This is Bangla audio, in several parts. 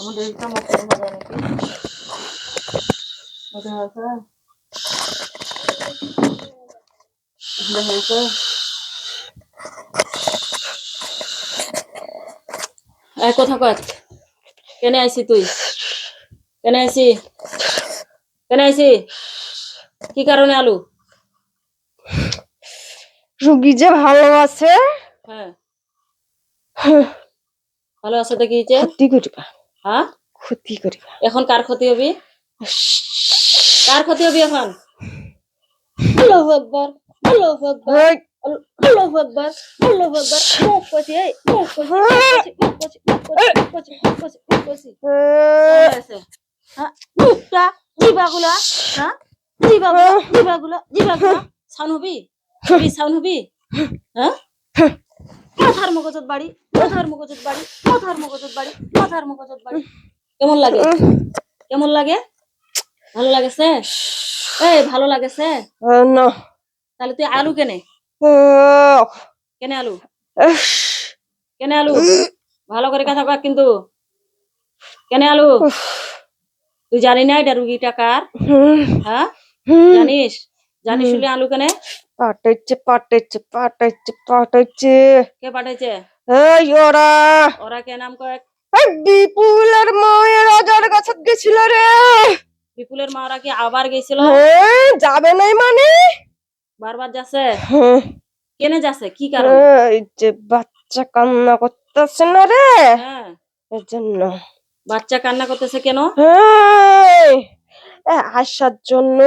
আমাদের এটা মতো হবে নাকি মতো হবে হয়েছে এক কথা কয় কেন আইছি তুই কেন আইছি কি কারণে আলু রুগী যে ভালো আছে হ্যাঁ ভালো আছে তো কি ক্ষতি করিবা হ্যাঁ ক্ষতি করিবা এখন কার ক্ষতি হবে এখন আল্লাহু আকবার আল্লাহু আকবার আল্লাহু আকবার আল্লাহু আকবার মুখ কষি এই মুখ কষি হ্যাঁ মুখটা জিবাগুলা হ্যাঁ জিবাগুলা সাউন্ড হবি হ্যাঁ মাথার মগজত বাড়ি কেমন লাগে ভালো লাগেছে এই ভালো লাগেছে না তাহলে তুই আলু কেনে আলু ভালো করে কথা কয় কিন্তু কেনে আলু তুই জানি না এটা রুগীটা কার হ্যাঁ জানিস শুনলে আলু কেনে পাঠাইছে কে পাঠাইছে এই ওরা কে নাম কয় বিপুলের মায়ের রাজার কাছে গেছিল রে বিপুলের মা ওরা কি আবার গেছিল যাবে নাই মানে বারবার যাচ্ছে কেনে যাচ্ছে কি কারণ এই যে বাচ্চা কান্না করতেছে না রে হ্যাঁ এর জন্য বাচ্চা কান্না করতেছে কেন আসার জন্য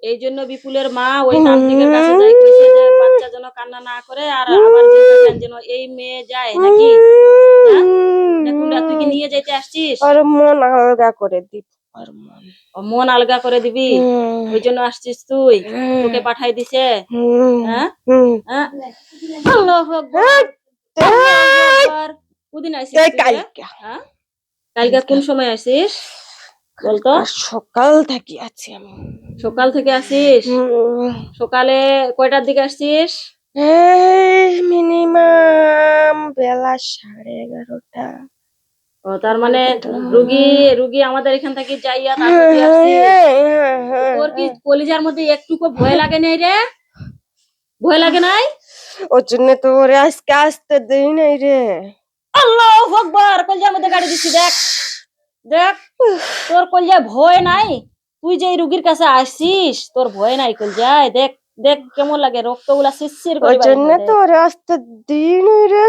এই জন্য বিপুলের মা ওই তান্ত্রিকের কাছে যাই কইছে যে বাচ্চা যেন কান্না না করে আর আবার যেন এই মেয়ে যায় নাকি তুই কি নিয়ে যেতে আসছিস আর মন আলগা করে দিব মন আলগা করে দিবি ওই জন্য আসছিস তুই তোকে পাঠাই দিছে হ্যাঁ আল্লাহু আকবার কোনদিন আইছিস কালকে কোন সময় আসিস বলতো সকাল থেকে আছি আমি সকাল থেকে আসিস সকালে কয়টার দিকে আসছিস মিনিমাম বেলা 11:30 ও তার মানে রুগী আমাদের এখান থেকে যাইয়া তোর কি কলিজার মধ্যে একটুকু ভয় লাগে নাই রে ভয় লাগে নাই ওর জন্য তো ওরে আজকে আসতে দেই নাই রে আল্লাহু আকবার কলিজার মধ্যে গাড়ি দিচ্ছি দেখ তোর কলিজায় ভয় নাই তুই যে রুগীর কাছে আসছিস তোর ভয় নাই কলিজায় দেখ কেমন লাগে রক্তগুলা শিরশির করে ওর জন্য তো ওরে আসতে দিই নাই রে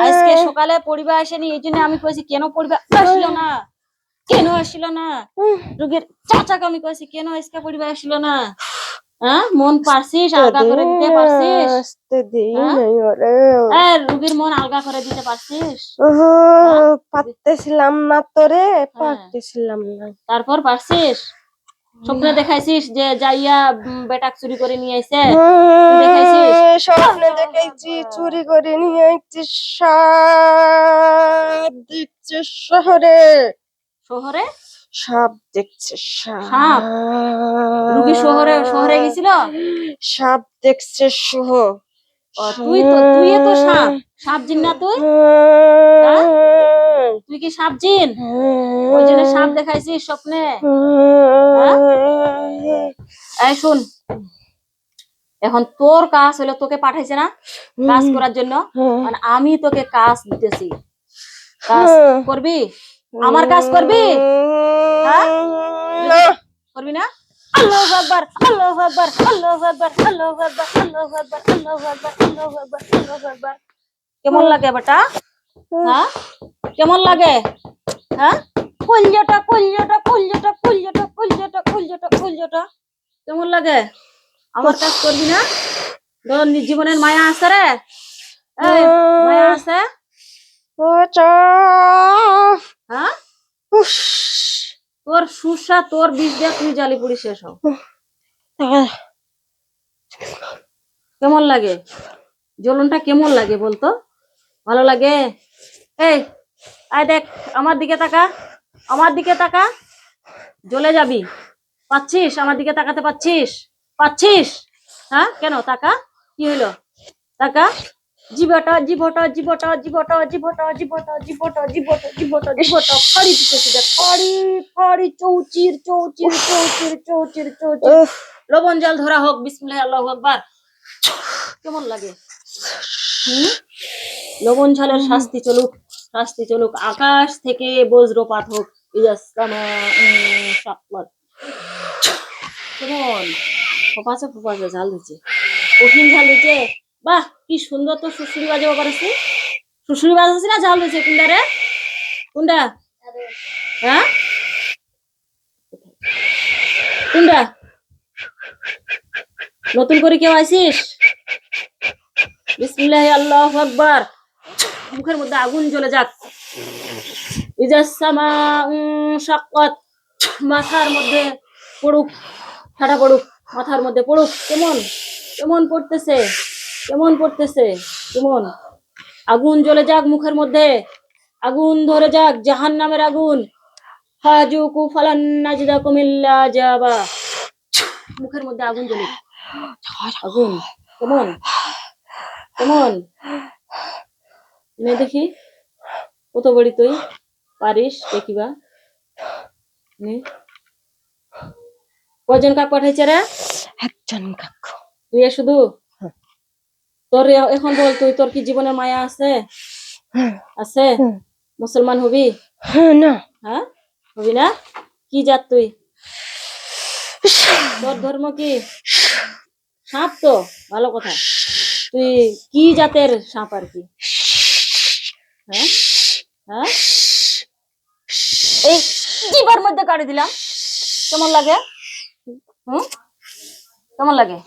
আজকে সকালে পরিবার আসেনি এই জন্য আমি কইছি কেন পরিবার আসলো না রোগীর চাচাকে আমি কইছি কেন আজকে পরিবার আসলো না মন পারছিস আলগা করে দিতে পারছিস রোগীর মন আলগা করে দিতে পারছিস পারতেছিলাম না তারপর পারছিস স্বপ্নে দেখাইছিস যে যাইয়া বেটাক চুরি করে নিয়ে আইছে স্বপ্নে দেখাইছি চুরি করে নিয়ে আইছি সাপ দেখছে শহরে সাপ দেখছে সাপ রুগী শহরে গেছিল সাপ দেখছে তুই তো সাপ জিন না তুই কি সাপ জিন ওই জন্য সাপ দেখাইছিস স্বপ্নে এই শুন এখন তোর কাজ হলো তোকে পাঠাইছে না কাজ করার জন্য মানে আমি তোকে কাজ দিতেছি কাজ করবি আমার কাজ করবি করবি না আল্লাহু আকবার আল্লাহু আকবার আল্লাহু আকবার আল্লাহু আকবার আল্লাহু আকবার আল্লাহু আকবার আল্লাহু আকবার আল্লাহু আকবার কেমন লাগে বেটা কেমন লাগে কলজটা কেমন লাগে আমার কাজ করবি না জীবনের মায়া আছে রে মায়া আছে তোর সুসা তোর বিষ দিয়ে তুই জালি পুড়ি শেষ হও কেমন লাগে জ্বলনটা কেমন লাগে বলতো ভালো লাগে এই আয় দেখ আমার দিকে তাকা জ্বলে যাবি পাচ্ছিস আমার দিকে তাকাতে পাচ্ছিস কেন তাকা কি হইলো তাকা জিবাটা জিবটা জিবটা জিবটা জিবটা জিবটা জিবটা জিবটা জিবটা জিবটা ফাড়ি দিতেছে দেখ ফাড়ি ফাড়ি চৌচির চৌচির চৌচির চৌচির চৌচির উফ, লবণ জল ধরা হোক বিসমিল্লাহ আল্লাহু আকবার কেমন লাগে হুম লবণ ঝালের শাস্তি চলুক আকাশ থেকে বজ্রপাত হোক ইজাসসামা শাক্কাত কেমন ফোপাছে ঝাল দিচ্ছে কঠিন ঝাল দিচ্ছে বাহ কি সুন্দর তো সুসুরি বাজাবো পারছি সুসুরি বাজাচ্ছি না ঝাল দিচ্ছে কোনটা রে কোনটা হ্যাঁ কোনটা নতুন করে কেউ আইছিস বিসমিল্লাহ আল্লাহু আকবার মুখের মধ্যে আগুন জ্বলে যাক ইজাসসামা শাক্কাত মাথার মধ্যে পড়ুক ঠাডা পড়ুক মাথার মধ্যে পড়ুক কেমন কেমন পড়তেছে কেমন পড়তেছে কেমন আগুন জ্বলে যাক মুখের মধ্যে আগুন ধরে যাক জাহান্নামের আগুন হাজুকু ফালান নাজিদাকুম ইল্লা জাবা মুখের মধ্যে আগুন জ্বলে আগুন কেমন কেমন নে দেখি কত বড়ি তুই পারিস দেখিবা নে কজন কাক পাঠাইছে রে একজন কাকু তুই শুধু তোর এখন বল তুই তোর কি জীবনে মায়া আছে আছে মুসলমান হবি না হ্যাঁ হবি না কি জাত তুই তোর ধর্ম কি সাপ তো ভালো কথা তুই কি জাতের সাপ আর কি হ্যাঁ হ্যাঁ এই জিবার মধ্যে কাটি দিলাম কেমন লাগে হুম কেমন লাগে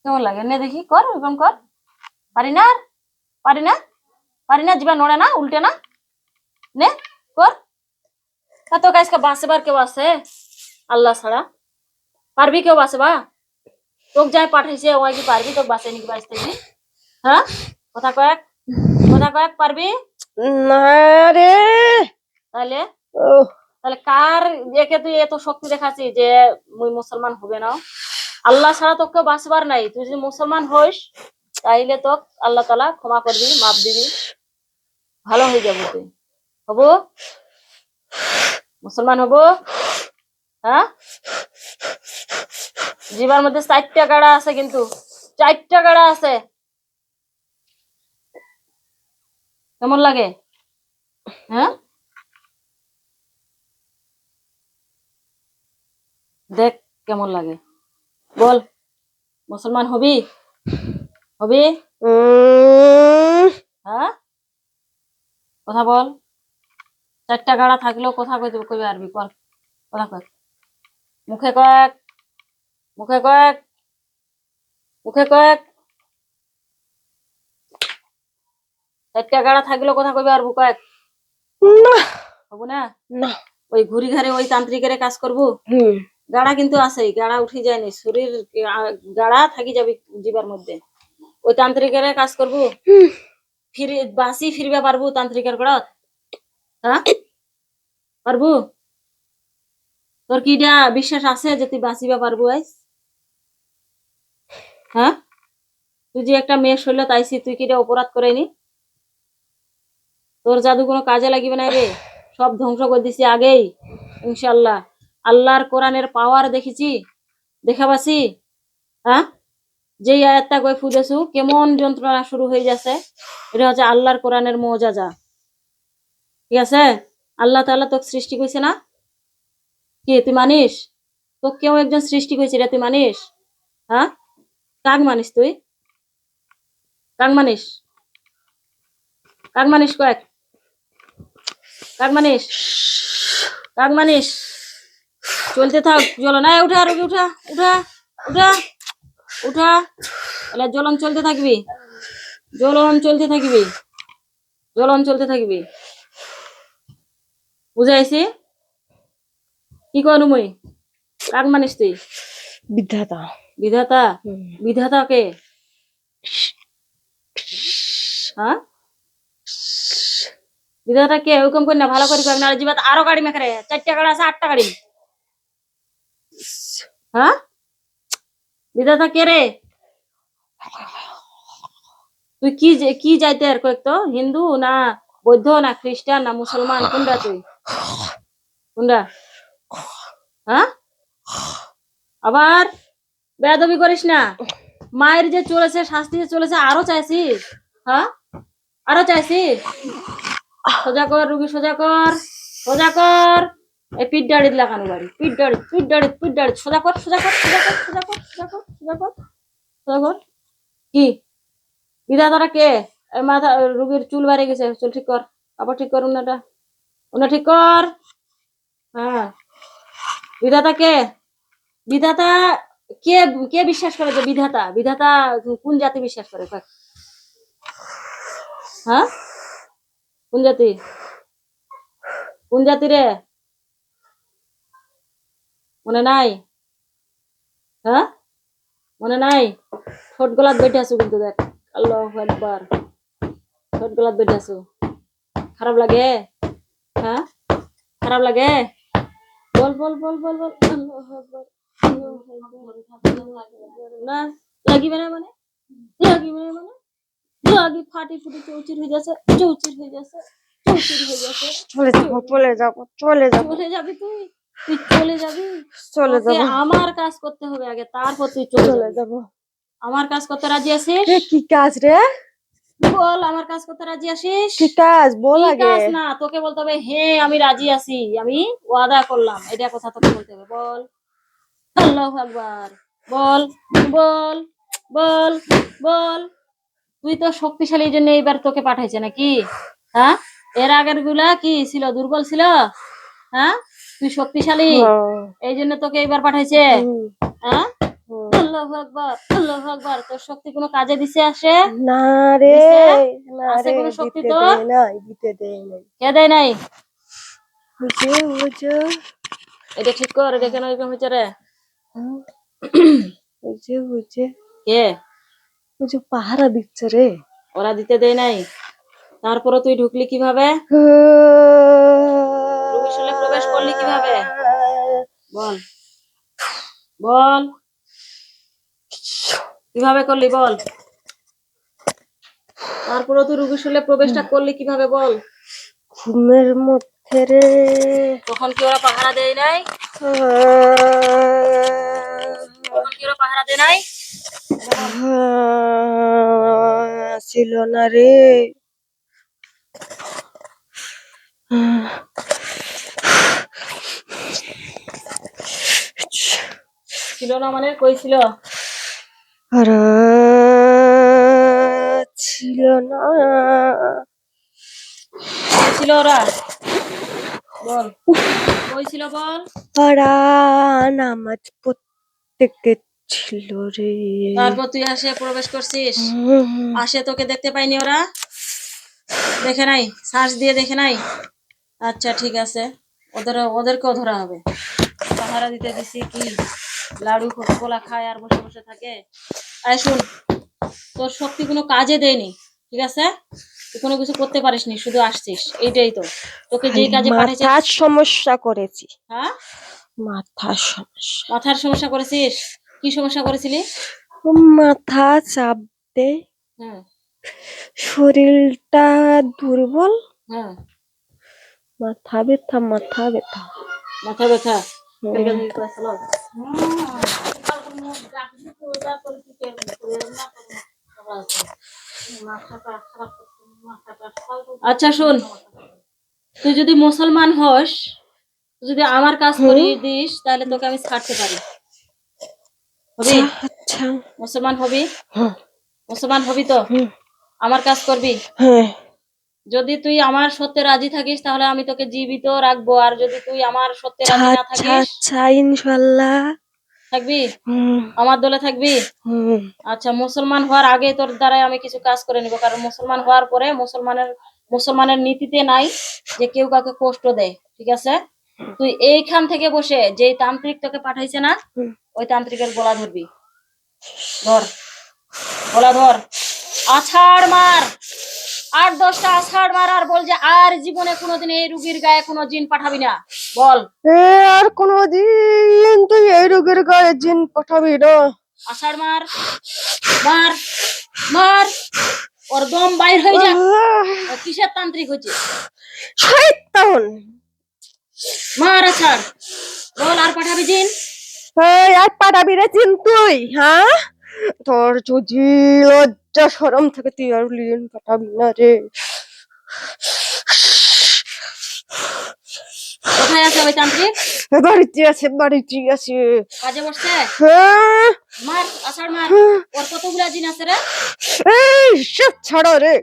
কেমন লাগে নে দেখি কর এরকম কর পারি না আর? পারি না জিবা নড়ে না উল্টে না নে কর তো গাইসকে বাঁচবার কেউ আছে আল্লাহ ছাড়া পারবি কেউ বাঁচবা তোক যাই পাঠাইছে ওই কি পারবি তোক বাঁচে নাকি বাঁচতে কি হ্যাঁ কথা কয়েক পারবি না রে তাহলে ও তাহলে কার একে তুই এত শক্তি দেখাচ্ছিস যে মুই মুসলমান হবে না আল্লাহ ছাড়া তোকে বাঁচবার নাই তুই যদি মুসলমান হইস তাইলে তোক আল্লাহ তাআলা ক্ষমা করবি মাফ দিবি ভালো হয়ে যাবে তুই হব মুসলমান হব হ্যাঁ জিবার মধ্যে 4টা গাড়া আছে কিন্তু 4টা গাড়া আছে কেমন লাগে হ্যাঁ দেখ কেমন লাগে বল মুসলমান হবি হবি হ্যাঁ কথা বল 4টা গাড়া থাকলেও কথা কইতে কইবে আরবি বল কথা কয় মুখে কয়েক মুখে কয়েক মুখে কয়েক 4টা গাড়া থাকলেও কথা কইবে আরবি কয়েক না হবো না না ওই ঘুরি ঘাড়ে ওই তান্ত্রিকের কাজ করবো গাড়া কিন্তু আছে গাড়া উঠে যায়নি শরীর গাড়া থাকি যাবে জিবার মধ্যে ওই তান্ত্রিকের কাজ করবো ফিরে বাসি ফিরবে পারবো তান্ত্রিকের গড়ত হ্যাঁ পারবো তোর কি এটা বিশ্বাস আছে যে তুই বাঁচিবা পারবো আইস হ্যাঁ তুই যে একটা মেয়ে শৈল তাইছি তুই কি এটা অপরাধ করেনি তোর জাদু কোনো কাজে লাগিবে না রে সব ধ্বংস করে দিছি আগেই ইনশাল্লাহ আল্লাহর কোরআনের পাওয়ার দেখেছি দেখাবাসি হ্যাঁ যেই আয়াতটা কই ফুদেছু কেমন যন্ত্রণা শুরু হয়ে যাচ্ছে এটা হচ্ছে আল্লাহর কোরআনের মুআজিজা ঠিক আছে আল্লাহ তাআলা তোকে সৃষ্টি করেছে না কি তুই মানিস তোকে কেউ একজন সৃষ্টি করেছে রে তুই মানিস হ্যাঁ কাক মানিস তুই কাক মানিস কাক মানিস কয়েক কাক মানিস কাক মানিস চলতে থাক জ্বলন না উঠা আর উঠা উঠা উঠা উঠা তাহলে জ্বলন চলতে থাকবি জ্বলন চলতে থাকবি জ্বলন চলতে থাকবি বুঝাইছি কি করু মই কাক মানিস তুই বিধাতা বিধাতা বিধাতা কে হ্যাঁ বিধাতা কে হুকুম করি না ভালো করে কর না জীবাত আরো গাড়ি মেখরে 4টা গাড়ি আছে 8টা গাড়ি হ্যাঁ বিধাতা কে রে তুই কি যাইতে আর কয়েক তো হিন্দু না বৌদ্ধ না খ্রিস্টান না মুসলমান কোনটা তুই কোনটা হ্যাঁ আবার বেয়াদবি করিস না মায়ের যে চলেছে শাস্তি যে চলেছে আরো চাইছিস হ্যাঁ আরো চাইছিস সোজা কর রুগী সোজা কর সোজা কর এই পিঠ দাড়িত লাগানো বাড়ি পিঠ দাড়িত সোজা কর সোজা কর সোজা কর সোজা কর সোজা কর সোজা কর সোজা কর কি বিধাতারা কে এই মাথা রুগীর চুল বেড়ে গেছে চুল ঠিক কর আবার ঠিক কর উনা ঠিক কর হ্যাঁ বিধাতা কে বিধাতা কে কে বিশ্বাস করে যে বিধাতা বিধাতা কোন জাতি বিশ্বাস করে কয়? হ্যাঁ কোন জাতি কোন জাতি রে মনে নাই হ্যাঁ মনে নাই ঠোঁট গলাত বেটে আছো কিন্তু দেখ আল্লাহু আকবার ঠোঁট গলাত বেটে আছো খারাপ লাগে হ্যাঁ খারাপ লাগে বল বল বল বল বল আল্লাহু আকবার না লাগিবে না মানে লাগিবে না মানে লাগি ফাটি ফুটি চৌচির হয়ে যাচ্ছে চৌচির হয়ে যাচ্ছে চৌচির হয়ে যাচ্ছে চলে যাবো চলে যাবো চলে যাবো চলে যাবি তুই তুই চলে যাবি চলে তোকে যাবো আমার কাজ করতে হবে আগে তারপর তুই চলে চলে যাবি যাবো আমার কাজ করতে রাজি আছিস এ কি কাজ রে বল আমার কাজ করতে রাজি আছিস কি কাজ বল কি আগে কাজ না তোকে বলতে হবে হ্যাঁ আমি রাজি আছি আমি ওয়াদা করলাম এটা কথা তোকে বলতে হবে বল আল্লাহু আকবার বল বল বল বল তুই তো শক্তিশালী জন্য এইবার তোকে পাঠাইছে নাকি হ্যাঁ এর আগের গুলা কি ছিল দুর্বল ছিল হ্যাঁ তুই শক্তিশালী এই জন্য তোকে এইবার পাঠাইছে হ্যাঁ আল্লাহু আকবার তোর শক্তি কোনো কাজে দিছে আসে না রে দিছে না আছে রে কোনো শক্তি দিতে তোর দেয় নাই দিতে দেয় নাই কে দেয় নাই বুঝে বুঝে এটা ঠিক কর এটা কেন এরকম হয়েছে রে বুঝে বুঝে কে বুঝে পাহারা দিচ্ছে রে ওরা দিতে দেয় নাই তারপরে তুই ঢুকলি কিভাবে রুবিশলে প্রবেশ করলি কিভাবে বল বল কিভাবে করলি বল তারপরে তুই রুবিশলে প্রবেশটা করলি কিভাবে বল ঘুমের মধ্যে রে তখন কি ওরা পাহারা দেয় নাই তখন কি ওরা পাহারা দেয় নাই ছিল না রে ছিল না মানে কই ছিল আর ছিল না কই ছিল ওরা বল কই ছিল বল ওরা নামাজ পড়তে ছিল রে তারপর তুই আসে প্রবেশ করছিস আসে তোকে দেখতে পাইনি ওরা দেখে নাই সার্চ দিয়ে দেখে নাই আচ্ছা ঠিক আছে ওদেরকেও ধরা হবে পাহারা দিতে দিছি কি লাড়ু কোলা খায় আর বসে বসে থাকে আয় শুন তোর শক্তি কোনো কাজে দেয়নি ঠিক আছে তুই কোনো কিছু করতে পারিসনি শুধু আসছিস এইটাই তো তোকে যেই কাজে পাঠাইছে মাথার সমস্যা করেছি হ্যাঁ মাথার সমস্যা মাথার সমস্যা করেছিস কি সমস্যা করেছিলি মাথা চাপ দে হ্যাঁ শরীরটা দুর্বল হ্যাঁ মাথা ব্যথা মাথা ব্যথা মাথা ব্যথা আচ্ছা শোন তুই যদি মুসলমান হস যদি আমার কাজ করিয়ে দিস তাহলে তোকে আমি ছাড়তে পারি হবি আচ্ছা মুসলমান হবি মুসলমান হবি তো আমার কাজ করবি হ্যাঁ যদি তুই আমার সত্যে রাজি থাকিস তাহলে আমি তোকে জীবিত রাখবো আর যদি তুই আমার সত্যে রাজি না আচ্ছা থাকিস আচ্ছা ইনশাআল্লাহ থাকবি আমার দলে থাকবি আচ্ছা মুসলমান হওয়ার আগে তোর দ্বারাই আমি কিছু কাজ করে নিব কারণ মুসলমান হওয়ার পরে মুসলমানের নীতিতে নাই যে কেউ কাউকে কষ্ট দেয় ঠিক আছে তুই এইখান থেকে বসে যেই তান্ত্রিক তোকে পাঠাইছে না ওই তান্ত্রিকের গলা ধরবি ধর গলা ধর আছাড় মার 8-10টা আছাড় মার আর বল যে আর জীবনে কোনোদিন এই রুগীর গায়ে কোনো জিন পাঠাবি না বল আর কোনদিন তুই এই রোগের গায়ে জিন পাঠাবি না আষাঢ় মার মার মার ওর দম বাইর হয়ে যাক। ও কিসের তান্ত্রিক হচ্ছে? শয়তান। মার আছাড়, বল আর পাঠাবি জিন? এই আর পাঠাবি রে চিন তুই, হ্যাঁ? তোর যদি লজ্জা শরম থাকে তুই আর লিন পাঠাবি না রে। কোথায় আছে ওই তান্ত্রিক? বাড়িতে আছে, বাড়িতে আছে। কাজে বসছে? হ্যাঁ, মার আছাড় মার। হ্যাঁ। ওর কতগুলা জিন আছে রে? এই সব ছাড়ো রে।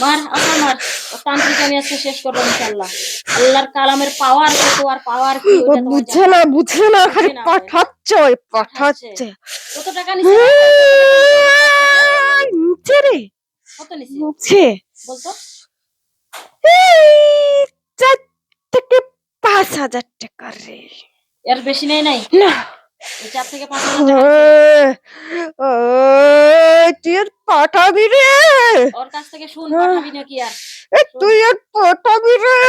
মার আছাড় মার। ও তান্ত্রিক আমি আজকে শেষ করবো ইনশাআল্লাহ। আল্লাহর কালামের পাওয়ার কত আর পাওয়ার কি ও ওটা তোমার বুঝছে জানা না, বুঝছে না, খালি বুঝি না ভাই। পাঠাচ্ছে, ওই পাঠাচ্ছে। পাঠাচ্ছে। কত টাকা নিছে রে? কত টাকা নিছে ওর কাছ থেকে? নিচে রে, কত নিছে নিচে বলতো? এই 4 থেকে 5 হাজার টাকা রে। এর বেশি নেই নাই? না, এই 4 থেকে 5 হাজার টাকা নিছে। তুই আর পাঠাবি রে। ওর কাছ থেকে শুন, পাঠাবি নাকি আর? তুই আর পাঠাবি রে।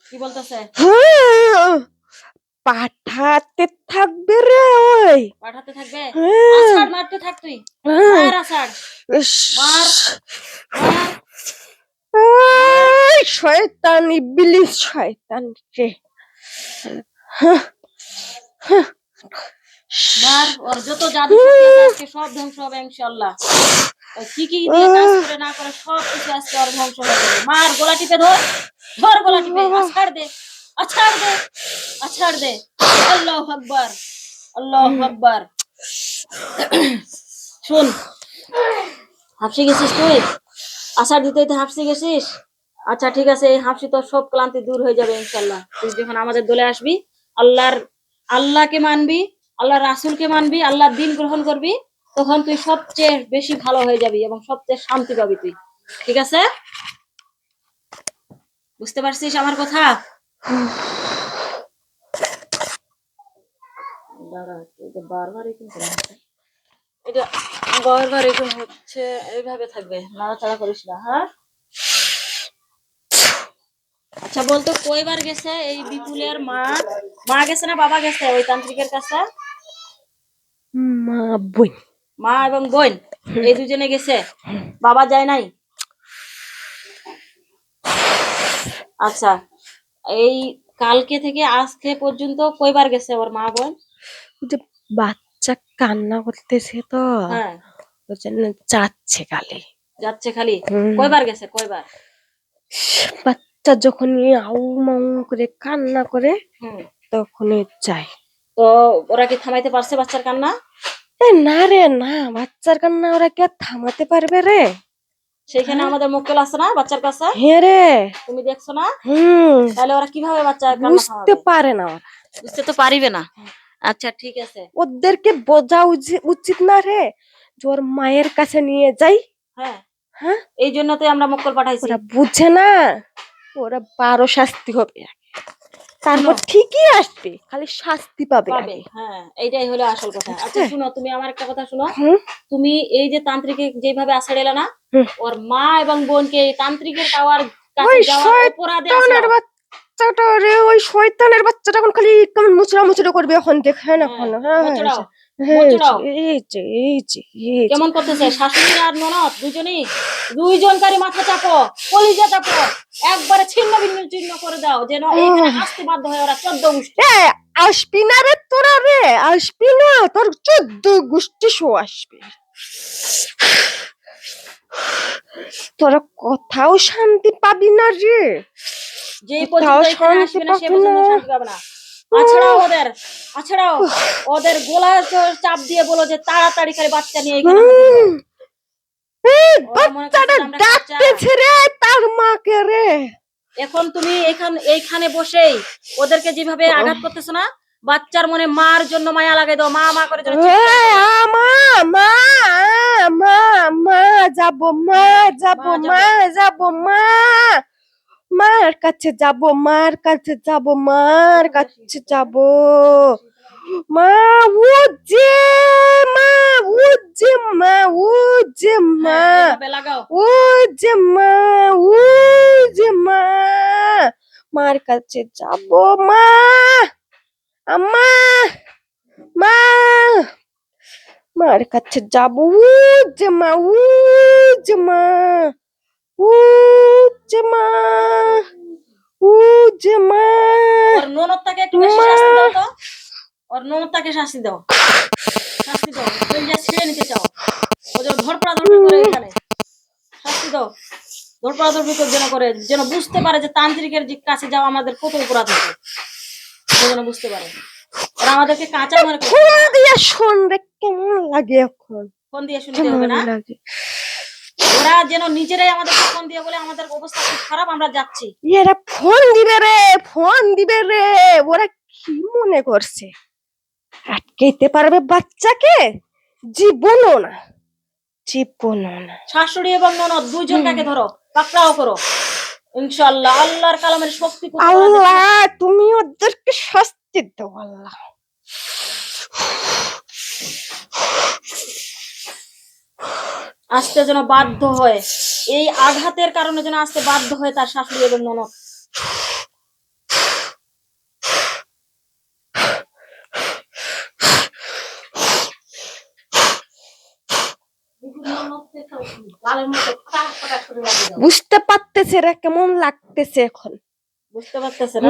কি বলতেছে? পাঠাতে থাকবে রে ওই। পাঠাতে থাকবে? হ্যাঁ। আছাড় মারতে থাক তুই। মার আছাড়। ইস, মার মার। এই শয়তান, ইবলিস শয়তান রে। মার। ওর যত জাদু শক্তি আছে আজকে সব ধ্বংস হবে ইনশাআল্লাহ। ও কি কি দিয়ে কাজ করে না করে সব কিছু আজকে ওর ধ্বংস হয়ে যাবে। মার, গলা টিপে ধর। ধর গলা টিপে। আছাড় দে, আছাড় দে, আছাড় দে। আল্লাহু আকবার, আল্লাহু আকবার। শুন, হাঁপসে গেছিস তুই? আছাড় দিতে দিতে হাঁপসে গেছিস? আচ্ছা ঠিক আছে, এই হাঁপসি তোর সব ক্লান্তি দূর হয়ে যাবে ইনশাআল্লাহ। তুই যখন আমাদের দলে আসবি, আল্লাহকে মানবি, আল্লাহর রাসূলকে মানবি, আল্লাহর দ্বীন গ্রহণ করবি, তখন তুই সবচেয়ে বেশি ভালো হয়ে যাবি এবং সবচেয়ে শান্তি পাবি তুই। ঠিক আছে? বুঝতে পারছিস আমার কথা? দাঁড়া, এটা বারবার এরকম করে হচ্ছে। এটা বারবার এরকম হচ্ছে, এইভাবে থাকবে, নাড়াচাড়া করিস না, হ্যাঁ? আচ্ছা বলতো, কয়বার গেছে এই বিপুলের মা? মা গেছে না বাবা গেছে ওই তান্ত্রিকের কাছে? মা বোন। মা এবং বোন এই দুজনে গেছে, বাবা যায় নাই? আচ্ছা, এই কালকে থেকে আজকে পর্যন্ত কয়বার গেছে ওর মা বোন? যে বাচ্চা কান্না করতেছে তো, হ্যাঁ, ওই জন্য যাচ্ছে খালি। যাচ্ছে খালি? কয়বার গেছে, কয়বার? বাচ্চা যখনই আউ মাউ করে কান্না করে হুম। তখনই যায়। তো ওরা কি থামাইতে পারছে বাচ্চার কান্না? না রে না, বাচ্চার কান্না ওরা কে থামাতে পারবে রে? সেখানে আমাদের মক্কেল আছে না বাচ্চার কাছে? হ্যাঁ রে। তুমি দেখছো না? হুম, তাহলে ওরা কিভাবে বাচ্চার কান্না বুঝতে থামাবে? পারে না ওরা। বুঝতে তো পারিবে না। আচ্ছা ঠিক আছে। ওদেরকে বোঝা উচিত না রে, যে ওর মায়ের কাছে নিয়ে যাই। হ্যাঁ, হ্যাঁ, এই জন্য তো আমরা মক্কল পাঠাইছি। ওরা বুঝে না, ওরা 12 শাস্তি হবে তারপর শুনো, ঠিকই আসবে, খালি শাস্তি পাবে পাবে, আগে। হ্যাঁ, এইটাই হলো আসল কথা। আচ্ছা শুনো, তুমি আমার একটা কথা শুনো। হুম, তুমি এই যে তান্ত্রিকে যেভাবে আছাড় এলা না, হুম। ওর মা এবং বোনকে এই তান্ত্রিকের টাওয়ার কাছে ওই যাওয়ার অপরাধে শয়তানের আছড়াও। বাচ্চাটা রে, ওই শয়তানের বাচ্চাটা এখন খালি কেমন মুচড়া মুচড়া করবে এখন দেখে না হ্যাঁ, এখন। হ্যাঁ, মোচড়াও, হ্যাঁ, মোচড়াও। এই যে এই যে এই যে কেমন করতেছে শাশুড়ি আর ননদ দুজনেই? দুইজনকারই মাথা চাপো, কলিজা চাপো, একবারে ছিন্ন ভিন্ন চিহ্ন করে দাও, যেন এইখানে আসতে বাধ্য হয় ওরা 14 গোষ্ঠী। এ, আসবি না রে তোরা রে, আসবি না, তোর 14 গোষ্ঠী শো আসবে। তোরা কোথাও শান্তি পাবি না রে, যেই কোথাও পর্যন্ত এখানে শান্তি আসবে না সে পাবি না। পর্যন্ত শান্তি পাবে না। আছড়াও ওদের, আছড়াও ওদের গোলা চাপ দিয়ে বলো যে তাড়াতাড়ি করে বাচ্চা নিয়ে এখানে হাজির হও। এই ওরা মনে করছে বাচ্চাটা যে আমরা কাঁচা। ডাকতেছে রে তার মাকে রে। এখন তুমি এইখানে বসেই ওদেরকে যেভাবে আঘাত করতেছো না, বাচ্চার মনে মার জন্য মায়া লাগাই দাও, মা মা করে যেন চিৎকার করে। মা মা মা মা যাব, মা যাব, মা যাবো। মা যাব, মা মার কাছে যাব, মার কাছে যাব, মার কাছে যাব। মা উজে, মা উজে, মা উজে, মা হ্যাঁ, এইভাবে লাগাও। উজে, মা উজে, মা মার কাছে যাব, মা আম্মা, মা মার কাছে যাবো যে মা উ যে মা উ যে মা উ যে মা ওর ননদটাকে একটু বেশি মা। শাস্তি দাও তো, ওর ননদটাকে শাস্তি দাও, শাস্তি দাও, কলিজা ছিঁড়ে নিতে চাও, ও যেন ধরপড়াধরপড়ি করে এখানে, শাস্তি দাও, ধরপড়াধরপড়ি করে যেন করে, যেন বুঝতে পারে যে তান্ত্রিকের কাছে যাওয়া আমাদের কত অপরাধ হতো, ও যেন বুঝতে পারে। ওরা আমাদেরকে কাঁচা মনে করে, ফোন দিয়ে শোন রে কেমন লাগে এখন, ফোন দিয়ে শুনতে কেমন হবে না, লাগে। ওরা যেন নিজেরাই আমাদেরকে ফোন দিয়ে বলে আমাদের অবস্থা খুব খারাপ, আমরা যাচ্ছি। এরা ফোন দিবে রে, ফোন দিবে রে, ওরা কি মনে করছে আটকাইতে পারবে বাচ্চাকে? জীবনও না, জীবনও না। শাশুড়ি এবং ননদ দুইজনকে ধরো, পাকড়াও করো, ইনশাআল্লাহ আল্লাহর কালামের শক্তি আল্লাহ তুমি ওদেরকে শাস্তি দাও আল্লাহ। আসতে যেন বাধ্য হয়, এই আঘাতের কারণে যেন আসতে বাধ্য হয় তার শাশুড়ি এবং ননদ। বুঝতে পারতেছে রে কেমন লাগতেছে এখন, বুঝতে পারতেছে না?